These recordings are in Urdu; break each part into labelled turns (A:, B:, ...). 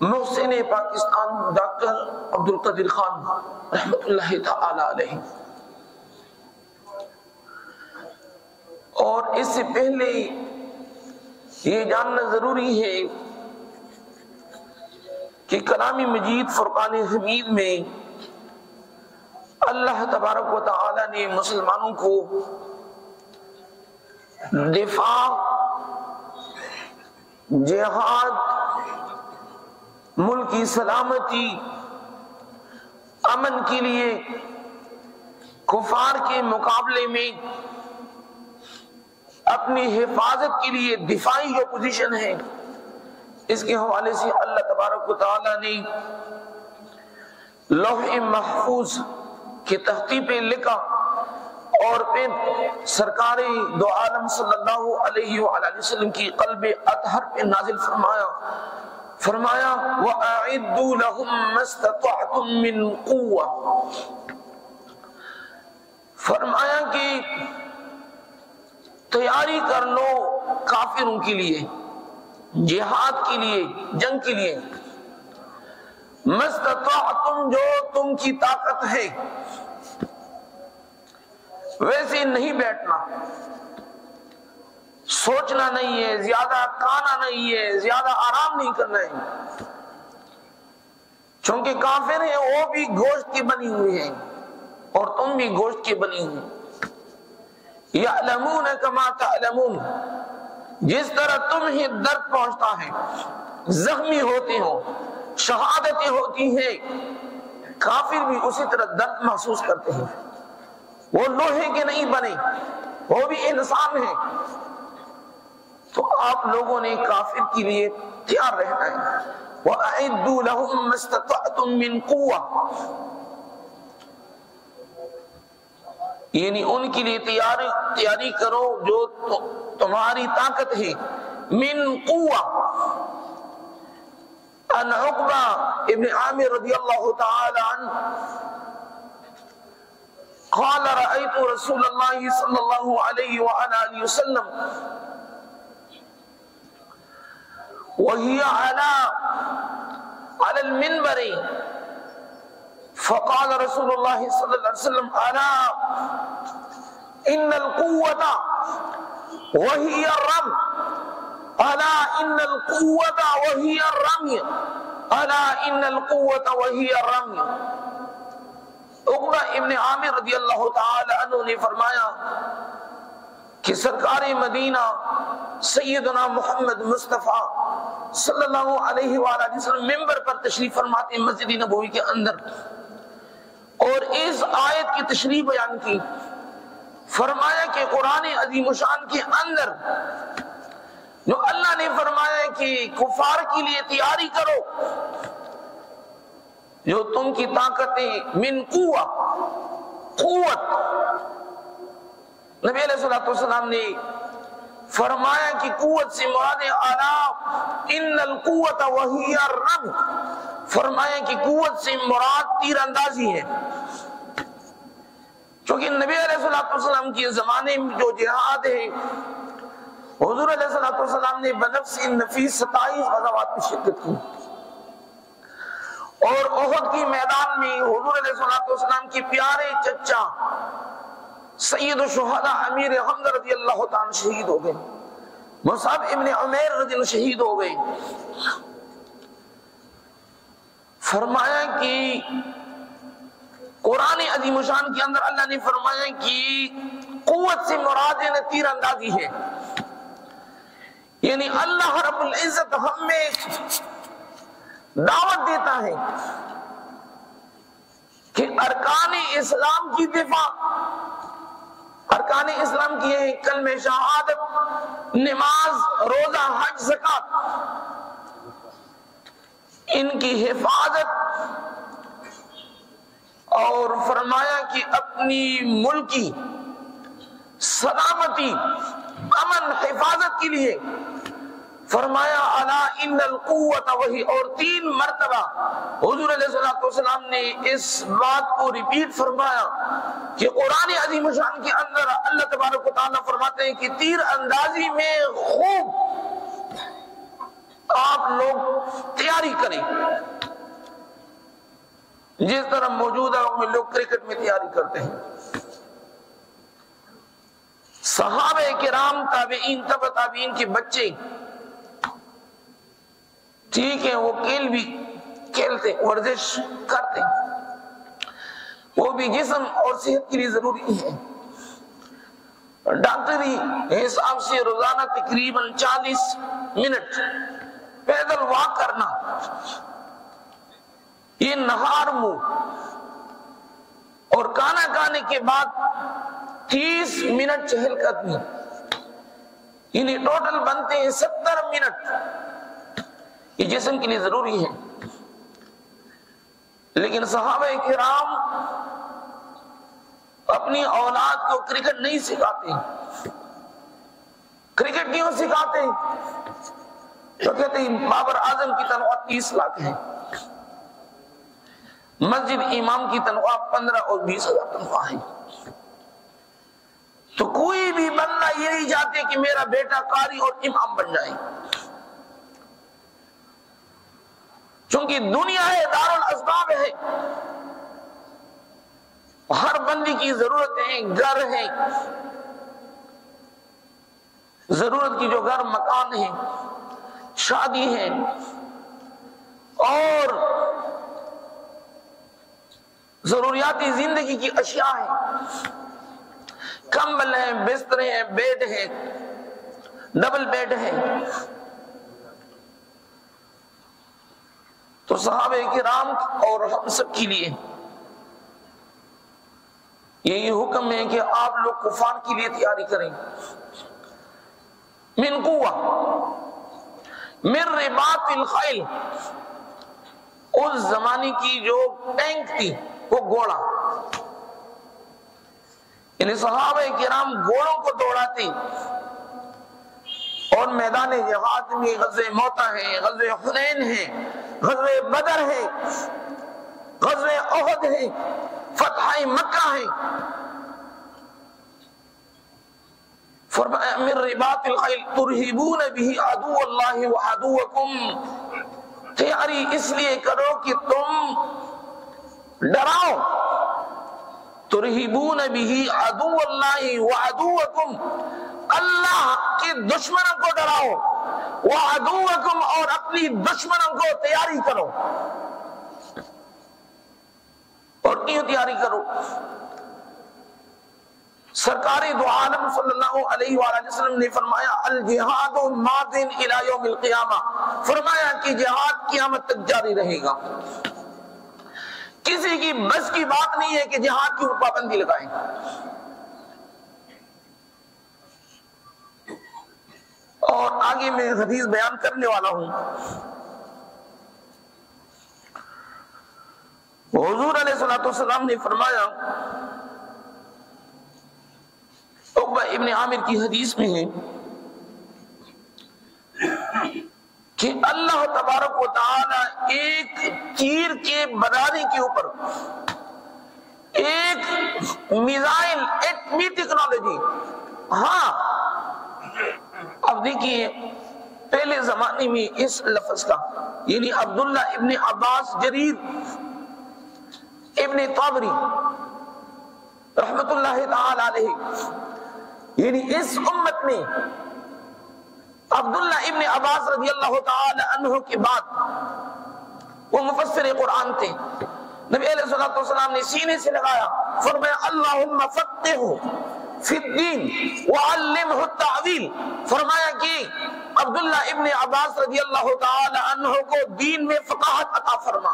A: محسن پاکستان ڈاکٹر عبدالقادر خان رحمۃ اللہ تعالی علیہ. اور اس سے پہلے یہ جاننا ضروری ہے کہ کلام مجید فرقان حمید میں اللہ تبارک و تعالی نے مسلمانوں کو دفاع، جہاد، ملک کی سلامتی، امن کے لیے کفار کے مقابلے میں اپنی حفاظت کے لیے دفاعی جو پوزیشن ہے، اس کے حوالے سے اللہ تبارک و تعالی نے لوح محفوظ کی تختی پہ لکھا اور پھر سرکار دو عالم صلی اللہ علیہ وآلہ وسلم کی قلب اطہر پہ نازل فرمایا وَأَعِدُّوا لَهُمْ مَا اسْتَطَعْتُم مِّن قُوَّةٍ، فرمایا کہ تیاری کر لو کافروں کے لیے، جہاد کے لیے، جنگ کے لیے، مستطاعتم، جو تم کی طاقت ہے. ویسے نہیں بیٹھنا، سوچنا نہیں ہے، زیادہ کھانا نہیں ہے، زیادہ آرام نہیں کرنا ہے، چونکہ کافر ہیں وہ بھی گوشت کی بنی ہوئی ہیں اور تم بھی گوشت کی بنی ہوئی. یعلمون کما تعلمون، جس طرح تمہیں درد پہنچتا ہے، زخمی ہوتے ہو، شہادتیں ہوتی ہیں، کافر بھی اسی طرح درد محسوس کرتے ہیں. وہ لوہے کے نہیں بنے، وہ بھی انسان ہیں. تو آپ لوگوں نے کافر کے لیے تیار رہنا ہے. وَأَعِدُّوا لَهُمْ مَا اسْتَطَعْتُم مِّن قُوَّةٍ، یعنی ان کے لیے تیاری کرو جو تمہاری طاقت ہے. من قوة. ان عقبہ ابن عامر رضی اللہ تعالی عنہ قال رأيت رسول الله صلى الله عليه وآله وسلم وهي على المنبر فقال رسول الله صلى الله عليه وسلم ألا إن القوة وهي الرمي، ألا إن القوة وهي الرمي، ألا إن القوة وهي الرمي. عقبہ ابن عامر رضی اللہ تعالی عنہ نے فرمایا کہ سرکار مدینہ سیدنا محمد مصطفیٰ صلی اللہ علیہ وآلہ وسلم ممبر پر تشریف فرماتے ہیں مسجد نبوی کے اندر، اور اس آیت کی تشریح بیان کی. فرمایا کہ قرآن عظیم شان کے اندر جو اللہ نے فرمایا کہ کفار کے لیے تیاری کرو جو تم کی طاقتیں، من قوت. نبی علیہ الصلوۃ والسلام نے فرمایا کہ قوت سے مراد الا ان القوت وہی الرمی، فرمایا کہ قوت سے مراد تیر اندازی ہے. چونکہ نبی علیہ الصلوۃ والسلام کے زمانے میں جو جہاد ہے، حضور علیہ الصلوۃ والسلام نے بنفس نفیس 27 غزوات میں شرکت کی، اور احد کی میدان میں حضور علیہ الصلوۃ والسلام کے پیارے چچا سید الشہداء امیر حمزہ رضی اللہ تعالیٰ شہید ہو گئے، مصعب ابن عمیر رضی اللہ شہید ہو گئے. فرمایا کہ قرآن عظیم شان کے اندر اللہ نے فرمایا کہ قوت سے مراد تیر اندازی ہے. یعنی اللہ رب العزت ہمیں دعوت دیتا ہے کہ ارکان اسلام کی دفاع، ارکان اسلام کی ہے کلمہ شہادت، نماز، روزہ، حج، زکوٰۃ، ان کی حفاظت، اور فرمایا کہ اپنی ملکی سلامتی، امن، حفاظت کے لیے فرمایا الا ان القوت وہی، اور 3 مرتبہ حضور علیہ الصلوۃ والسلام نے اس بات کو ریپیٹ فرمایا کہ قرآن عظیم شان کے اندر اللہ تبارک و تعالیٰ فرماتے ہیں کہ تیر اندازی میں خوب آپ لوگ تیاری کریں جس طرح موجودہ وقت میں لوگ کرکٹ میں تیاری کرتے ہیں۔ صحابہ کرام، تابعین، تبع تابعین کے بچے ٹھیک ہے وہ کھیل بھی کھیلتے، ورزش کرتے، وہ بھی جسم اور صحت کے لیے ضروری ہے۔ ڈاکٹری حساب سے روزانہ تقریباً 40 منٹ پیدل واک کرنا، یہ نہار منہ اور کھانا کھانے کے بعد 30 منٹ چہل قدمی، یعنی ٹوٹل بنتے ہیں 70 منٹ، یہ جسم کے لیے ضروری ہے۔ لیکن صحابہ کرام اپنی اولاد کو کرکٹ نہیں سکھاتے۔ کرکٹ کیوں سکھاتے؟ تو کہتے ہیں بابر اعظم کی تنخواہ 30 لاکھ ہے، مسجد امام کی تنخواہ 15 اور 20 ہزار تنخواہ ہے۔ تو کوئی بھی بندہ یہ نہیں چاہتے کہ میرا بیٹا قاری اور امام بن جائے، چونکہ دنیا ہے، دار الاسباب ہے، ہر بندی کی ضرورت ہے، گھر ہے، ضرورت کی جو گھر مکان ہے، شادی ہے، اور ضروریاتی زندگی کی اشیاء ہیں، کمبل ہے، بستر ہے، بیڈ ہے، ڈبل بیڈ ہے۔ تو صحابہ کرام اور ہم سب کے لیے یہی حکم ہے کہ آپ لوگ کفار کے لیے تیاری کریں۔ من قوہ، من رباط الخیل، اس زمانے کی جو ٹینک تھی وہ گھوڑا، یعنی صحابہ کرام گھوڑوں کو دوڑاتے، اور میدان جہاد میں غزوہ موتا ہے، غزوہ حنین ہے، غزوہ بدر ہے، غزوہ احد ہے، فتح مکہ ہے۔ فرمایا من رباط الخیل ترہبون به عدو اللہ وعدوکم، تیاری اس لیے کرو کہ تم ڈراؤ، ترہبون به عدو اللہ وعدوکم، اللہ کے دشمنوں کو ڈراؤ، وعدوکم، اور اپنی دشمنوں کو تیاری کرو۔ اور کیوں تیاری کرو؟ سرکار دو عالم صلی اللہ علیہ وآلہ وسلم نے فرمایا الجہاد ماض الی یوم القیامہ، فرمایا کہ جہاد قیامت تک جاری رہے گا۔ کسی کی بس کی بات نہیں ہے کہ جہاد کی پابندی لگائیں۔ اور آگے میں حدیث بیان کرنے والا ہوں۔ حضور علیہ الصلوۃ والسلام نے فرمایا، عقبہ ابن عامر کی حدیث میں ہے کہ اللہ تبارک و تعالی ایک تیر کے بنانے کے اوپر ایک میزائل، ایٹمی ٹیکنالوجی، ہاں اب دیکھیے پہلے زمانے میں اس لفظ کا، یعنی عبداللہ ابن عباس، جریر ابن طبری رحمت اللہ تعالی علیہ، یعنی اس امت میں عبداللہ ابن عباس رضی اللہ تعالی عنہ کے بعد وہ مفسر قرآن تھے۔ نبی علیہ الصلوۃ والسلام نے سینے سے لگایا، فرمایا اللہم فقہہ فی الدین وعلمہ التعویل، فرمایا کہ عبداللہ ابن عباس رضی اللہ تعالی عنہ کو دین میں فقاہت عطا فرما،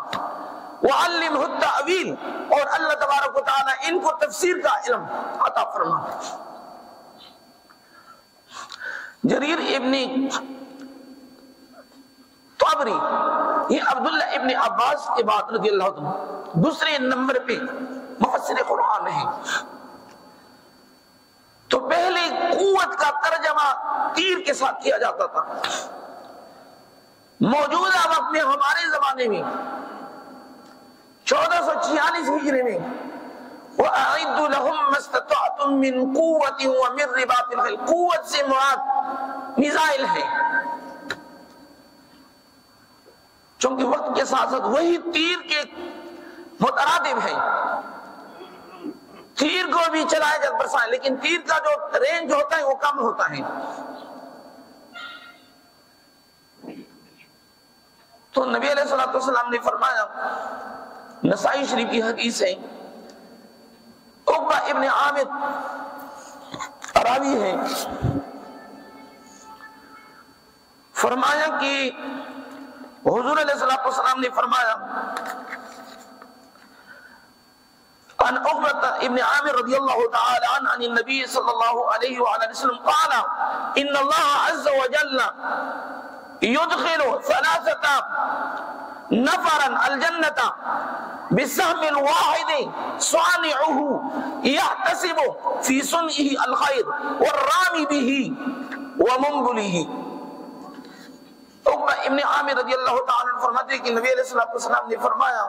A: وعلمہ التعویل، اور اللہ تبارک و تعالی ان کو تفسیر کا علم عطا فرما۔ جریر ابن طبری یہ عبداللہ ابن عباس کے بعد رضی اللہ عنہ دوسرے نمبر پہ مفسر قرآن ہے۔ تو پہلے قوت کا ترجمہ تیر کے ساتھ کیا جاتا تھا۔ موجودہ وقت میں ہمارے زمانے میں 1446 ہجری میں وَأَعِدُّ لَهُمْ مَا اسْتَطَعْتُم مِّن قُوَّةٍ وَمِن رِّبَاطِ الْخَيْلِ، قوت سے مراد میزائل ہے، چونکہ وقت کے ساتھ ساتھ وہی تیر کے مترادف ہیں، تیر کو بھی چلائے جب برسائے، لیکن تیر کا جو رینج ہوتا ہے وہ کم ہوتا ہے۔ تو نبی علیہ الصلوۃ والسلام نے فرمایا، نسائی شریف کی حدیث ہے، عقبہ ابن عامر راوی ہے، فرمایا کہ حضور علیہ الصلوۃ والسلام نے فرمایا عن عقبہ ابن عامر رضی اللہ تعالی عنہ عن النبی صلی اللہ علیہ وآلہ وسلم قال ان اللہ عز وجل يدخل 3 نفرا الجنة بسهم واحد صانعه يحتسب في صنعه الخير والرامي به ومنبله۔ عقبہ ابن عامر رضی اللہ تعالی عنہ فرماتے ہیں کہ نبی علیہ الصلوۃ والسلام نے فرمایا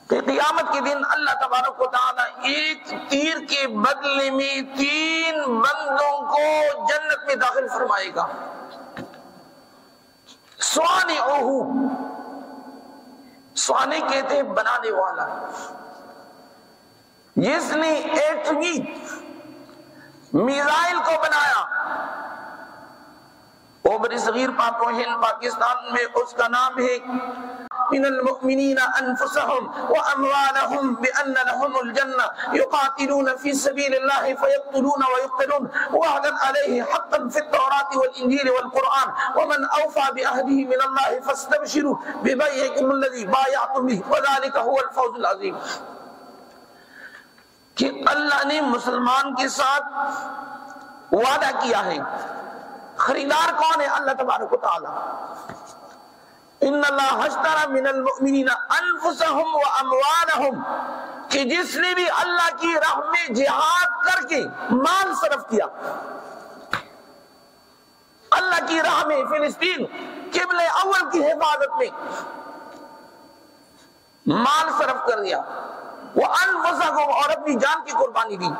A: کہ قیامت کے دن اللہ تبارک و تعالی ایک تیر کے بدلے میں 3 بندوں کو جنت میں داخل فرمائے گا۔ سوانے کہتے ہیں بنانے والا، جس نے ایٹمی میزائل کو بنایا، وہ بڑی صغیر پاک و ہند پاکستان میں اس کا نام ہے من المؤمنین انفسهم واموالهم بان لهم الجنہ یقاتلون فی سبیل اللہ فیقتلون ویقتلون وعدا علیہ حقا فی التوراة والانجیل والقرآن ومن اوفى بعہدہ من اللہ فاستبشروا ببیعکم الذی بایعتم بہ وذلک هو الفوز العظیم۔ کہ اللہ نے مسلمان کے ساتھ وعدہ کیا ہے، خریدار کون ہے؟ اللہ تبارک و تعالی۔ ان اللہ اشتری من المؤمنین انفسهم واموالهم، کہ جس نے بھی اللہ کی راہ میں جہاد کر کے مال صرف کیا، اللہ کی راہ میں فلسطین قبلہ اول کی حفاظت میں مال صرف کر دیا، وانفسهم اور اپنی جان کی قربانی دی،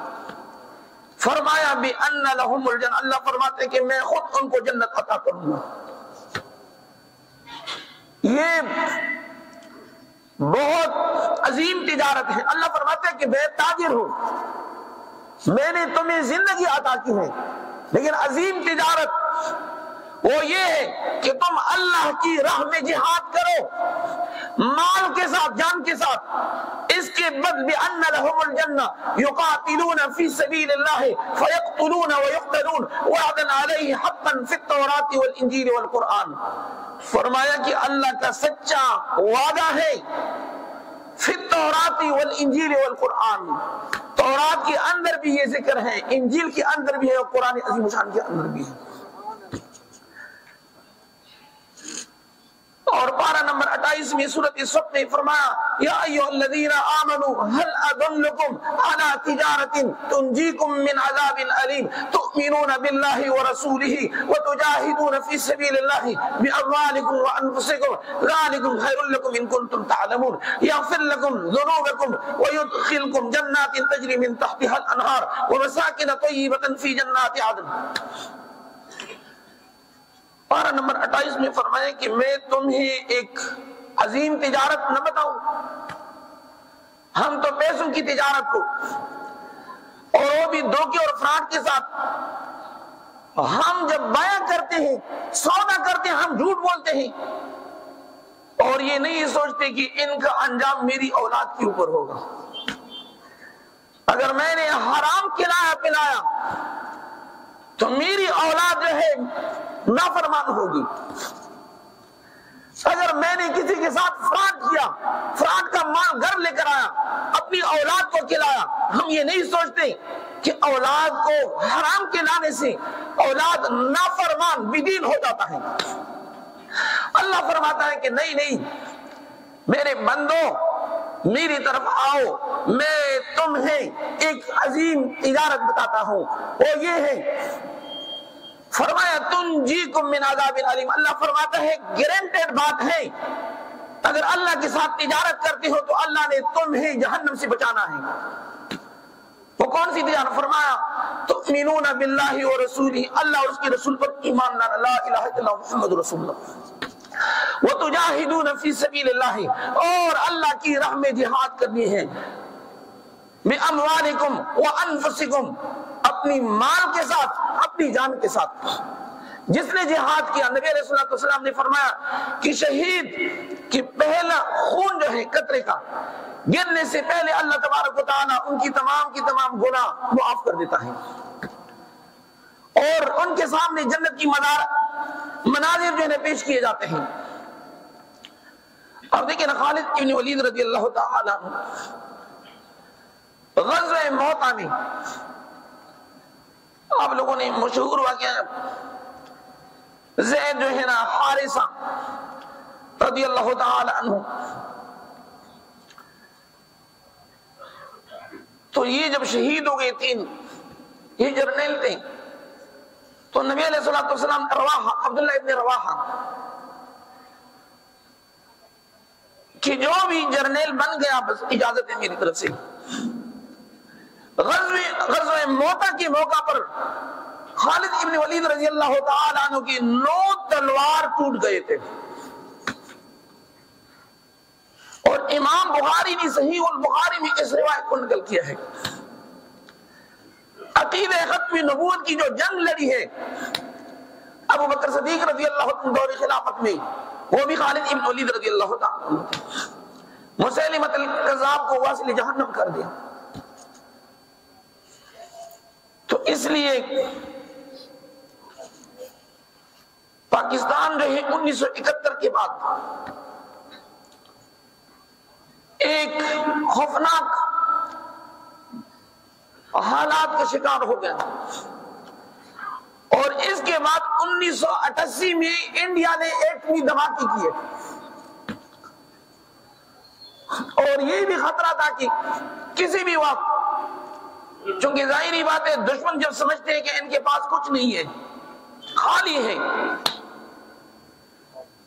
A: فرمایا بِأَنَّ لَهُمُ الْجَنَّةَ، اللہ فرماتے ہیں کہ میں خود ان کو جنت عطا کروں گا۔ یہ بہت عظیم تجارت ہے۔ اللہ فرماتے ہیں کہ میں تاجر ہوں، میں نے تمہیں زندگی عطا کی ہے، لیکن عظیم تجارت وہ یہ ہے کہ تم اللہ کی راہ میں جہاد کرو، مال کے ساتھ، جان کے ساتھ، اس کے بدل بِأَنَّ لَهُمُ الْجَنَّةَ يُقَاتِلُونَ فِي سَبِيلِ اللَّهِ فَيَقْتُلُونَ وَيُقْتَلُونَ وَعْدًا عَلَيْهِ حَقًّا فِي التَّوْرَاةِ وَالْإِنْجِيلِ وَالْقُرْآنِ۔ فرمایا کہ اللہ کا سچا وعدہ ہے فی التوراۃ والانجیل والقرآن، تورات کے اندر بھی یہ ذکر ہے، انجیل کے اندر بھی ہے، اور قرآن عظیم شان کے اندر بھی ہے۔ اور پارہ نمبر 28 میں سورۃ الصف میں فرمایا یا ایھا الذین آمنوا هل ادلکم علی تجارۃ تنجیکم من عذاب علیم تؤمنون باللہ ورسولہ وتجاہدون فی سبیل اللہ باموالکم وانفسکم ذلکم خیر لکم ان کنتم تعلمون یغفر لکم ذنوبکم ویدخلکم جنات تجری من تحتها الانہار ومساکن طیبۃ فی جنات عدن۔ پارہ نمبر 28 میں فرمایا کہ میں تمہیں ایک عظیم تجارت نہ بتاؤں؟ ہم تو پیسوں کی تجارت کو، اور وہ بھی دھوکے اور فراڈ کے ساتھ، ہم جب بیع کرتے ہیں، سودا کرتے ہیں، ہم جھوٹ بولتے ہیں، اور یہ نہیں سوچتے کہ ان کا انجام میری اولاد کے اوپر ہوگا۔ اگر میں نے حرام کھلایا پلایا تو میری اولاد جو ہے نافرمان ہوگی۔ اگر میں نے کسی کے ساتھ فراڈ کیا، فراڈ کا مال گھر لے کر آیا، اپنی اولاد کو کھلایا، ہم یہ نہیں سوچتے کہ اولاد کو حرام کھلانے سے اولاد نافرمان بدین ہو جاتا ہے۔ اللہ فرماتا ہے کہ نہیں نہیں میرے بندوں، میری طرف آؤ، میں تمہیں ایک عظیم تجارت بتاتا ہوں، وہ یہ ہے، فرمایا تنجیکم من عذاب علیم۔ اللہ فرماتا ہے گارنٹیڈ بات ہے، اگر اللہ کے ساتھ تجارت کرتے ہو تو اللہ نے تمہیں جہنم سے بچانا ہے۔ وہ کون سی تجارت؟ فرمایا تؤمنون باللہ ورسولہ، اللہ اور اس کے رسول پر ایمان لانا، لا الہ الا اللہ محمد رسول اللہ، وَجَاهِدُونَ فِي سَبِيلِ اللَّهِ، اور اللہ کی راہ میں جہاد کرنی ہے، بِأَمْوَالِكُمْ وَأَنفُسِكُمْ، اپنی مال کے ساتھ، اپنی جان کے ساتھ۔ جس نے جہاد کیا، نبی علیہ السلام نے فرمایا کہ شہید کی پہلا خون جو ہے قطرے کا گرنے سے پہلے اللہ تبارک و تعالیٰ ان کی تمام گناہ معاف کر دیتا ہے، اور ان کے سامنے جنت کی مناظر جو ہے پیش کیے جاتے ہیں۔ اب دیکھیں نا، خالد ابن ولید رضی اللہ تعالیٰ عنہ غزوہ موتا میں، آپ لوگوں نے مشہور واقعہ زید جو ہے نا حارثہ رضی اللہ تعالی عنہ، تو یہ جب شہید ہو گئے تین، یہ جرنیل تھے، تو نبی علیہ السلام عبداللہ ابن رواحہ کہ جو بھی جرنیل بن گیا بس اجازت ہے میری طرف سے۔ غزوہ موتا کے موقع پر خالد ابن ولید رضی اللہ تعالی عنہ کی 9 تلوار ٹوٹ گئے تھے، اور امام بخاری نے صحیح البخاری میں اس روایت کو نقل کیا ہے۔ عقیدہ ختم نبوت کی جو جنگ لڑی ہے ابو بکر صدیق رضی اللہ عنہ دور خلافت میں، وہ بھی خالد ابن ولید رضی اللہ تعالی عنہ، مسیلمۃ الکذاب کو واصل جہنم کر دیا۔ تو اس لیے پاکستان جو ہے 1971 کے بعد ایک خوفناک حالات کا شکار ہو گیا، اور اس کے بعد 1988 میں انڈیا نے ایٹمی دھماکے کیے، اور یہ بھی خطرہ تھا کہ کسی بھی وقت، چونکہ ظاہری بات ہے دشمن جب سمجھتے ہیں کہ ان کے پاس کچھ نہیں ہے، خالی ہے،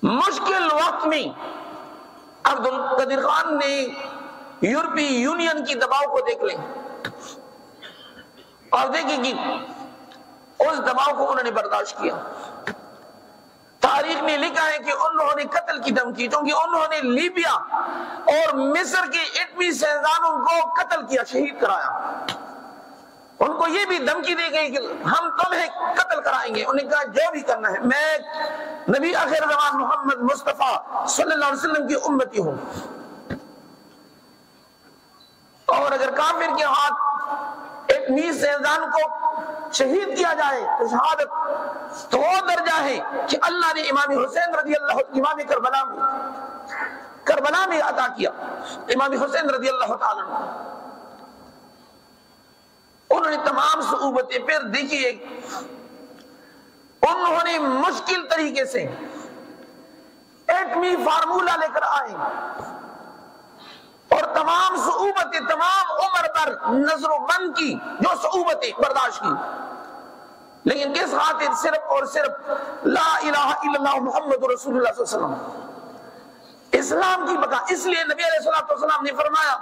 A: مشکل وقت میں عبد القادر خان نے یورپی یونین کی دباؤ کو دیکھ لیں، اور دیکھیں کہ اس دباؤ کو انہوں نے برداشت کیا۔ تاریخ نے لکھا ہے کہ انہوں نے قتل کی دھمکی، کیونکہ انہوں نے لیبیا اور مصر کے ایٹمی سائنسدانوں کو قتل کیا، شہید کرایا، ان کو یہ بھی دھمکی دی گئی کہ ہم تمہیں قتل کرائیں گے۔ انہوں نے کہا جو بھی کرنا ہے، میں نبی آخر زمان محمد مصطفیٰ صلی اللہ علیہ وسلم کی امتی ہوں، اور اگر کافر کے ہاتھ ایک میز سائنسدان کو شہید کیا جائے تو شہادت تو وہ درجہ ہے کہ اللہ نے امام حسین رضی اللہ امام کربلا میں عطا کیا، امام حسین رضی اللہ تعالیٰ عنہ۔ انہوں نے تمام صعوبتیں پھر دیکھیے، انہوں نے مشکل طریقے سے ایٹمی فارمولہ لے کر آئے، اور تمام صعوبتیں تمام عمر پر نظر و بند کی، جو صعوبتیں برداشت کی، لیکن کس خاطر؟ صرف اور صرف لا الہ الا اللہ محمد رسول اللہ صلی اللہ علیہ وسلم، اسلام کی بقا۔ اس لیے نبی علیہ السلام نے فرمایا،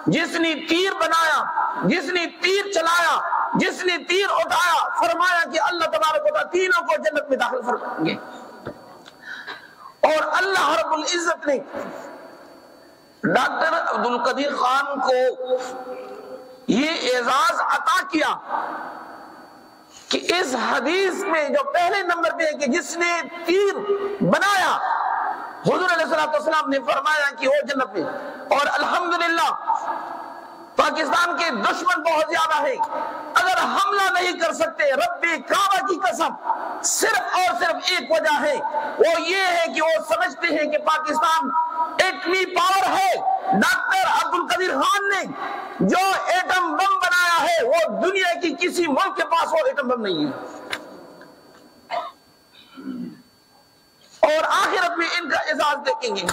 A: جس نے تیر بنایا، جس نے تیر چلایا، جس نے تیر اٹھایا، فرمایا کہ اللہ تبارک و تعالیٰ تینوں کو جنت میں داخل فرمائیں گے۔ اور اللہ رب العزت نے ڈاکٹر عبد القادر خان کو یہ اعزاز عطا کیا کہ اس حدیث میں جو پہلے نمبر پہ ہے کہ جس نے تیر بنایا، حضور علیہ السلام نے فرمایا کہ وہ جنت میں۔ اور الحمدللہ پاکستان کے دشمن بہت زیادہ ہیں، اگر حملہ نہیں کر سکتے، رب کعبہ کی قسم صرف اور صرف ایک وجہ ہے، وہ یہ ہے کہ وہ سمجھتے ہیں کہ پاکستان ایٹمی پاور ہے۔ ڈاکٹر عبد القادر خان نے جو ایٹم بم بنایا ہے، وہ دنیا کی کسی ملک کے پاس وہ ایٹم بم نہیں ہے، اور آخرت میں ان کا اعزاز دیکھیں گے۔